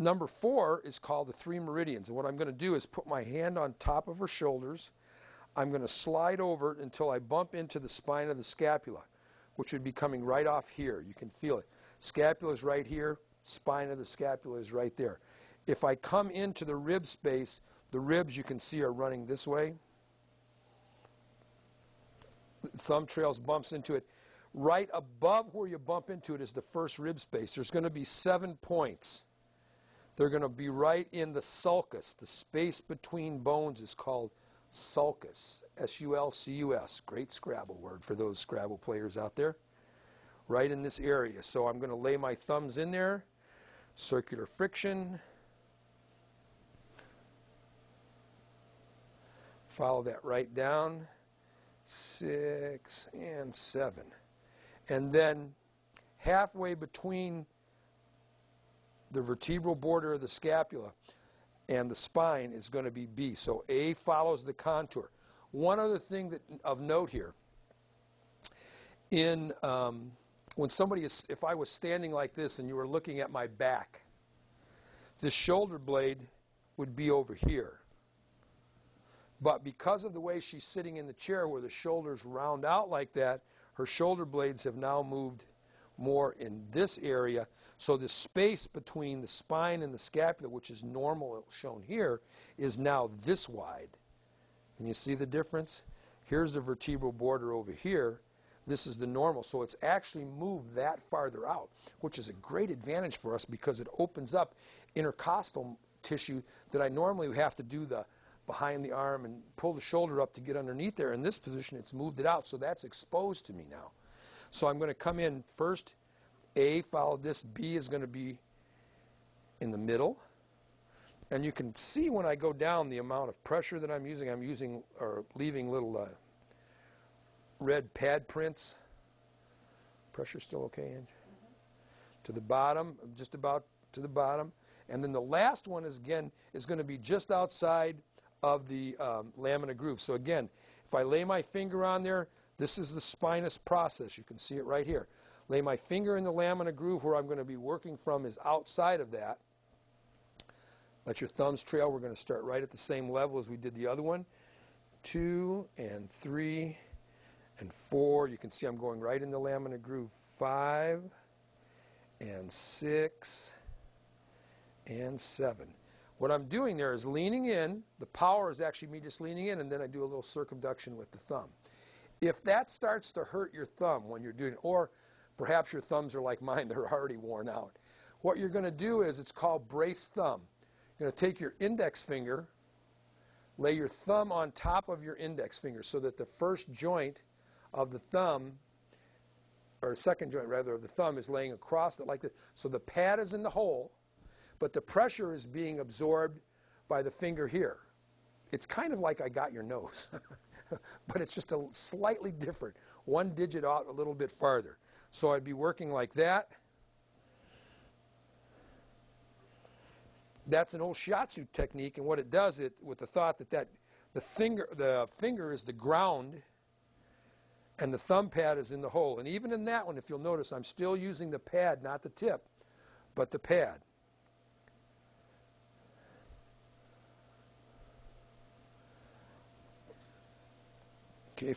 Number 4 is called the 3 meridians. And what I'm going to do is put my hand on top of her shoulders. I'm going to slide over until I bump into the spine of the scapula, which would be coming right off here. You can feel it. Scapula is right here. Spine of the scapula is right there. If I come into the rib space, the ribs you can see are running this way. The thumb trails bumps into it. Right above where you bump into it is the first rib space. There's going to be 7 points. They're going to be right in the sulcus. The space between bones is called sulcus, S-U-L-C-U-S. Great Scrabble word for those Scrabble players out there. Right in this area. So I'm going to lay my thumbs in there. Circular friction. Follow that right down. 6 and 7. And then halfway between the vertebral border of the scapula and the spine is going to be B. So A follows the contour. One other thing that of note here, when somebody is, if I was standing like this and you were looking at my back, this shoulder blade would be over here. But because of the way she's sitting in the chair where the shoulders round out like that, her shoulder blades have now moved more in this area. So the space between the spine and the scapula, which is normal shown here, is now this wide. Can you see the difference? Here's the vertebral border over here. This is the normal. So it's actually moved that farther out, which is a great advantage for us because it opens up intercostal tissue that I normally have to do the behind the arm and pull the shoulder up to get underneath there. In this position, it's moved it out, so that's exposed to me now. So I'm going to come in first, A, follow this, B is going to be in the middle. And you can see when I go down the amount of pressure that I'm using or leaving little red pad prints. Pressure still okay, Ange? To the bottom, just about to the bottom. And then the last one is, again, is going to be just outside of the lamina groove. So again, if I lay my finger on there, this is the spinous process. You can see it right here. Lay my finger in the lamina groove. Where I'm going to be working from is outside of that. Let your thumbs trail. We're going to start right at the same level as we did the other one. 2 and 3 and 4. You can see I'm going right in the lamina groove. 5 and 6 and 7. What I'm doing there is leaning in. The power is actually me just leaning in, and then I do a little circumduction with the thumb. If that starts to hurt your thumb when you're doing it, or perhaps your thumbs are like mine, they're already worn out, what you're going to do is, it's called brace thumb. You're going to take your index finger, lay your thumb on top of your index finger so that the first joint of the thumb, or second joint rather, of the thumb is laying across it like this. So the pad is in the hole, but the pressure is being absorbed by the finger here. It's kind of like I got your nose, but it's just a slightly different. One digit out a little bit farther. So I'd be working like that. That's an old shiatsu technique, and what it does, it with the thought that the finger is the ground, and the thumb pad is in the hole. And even in that one, if you'll notice, I'm still using the pad, not the tip, but the pad. Okay.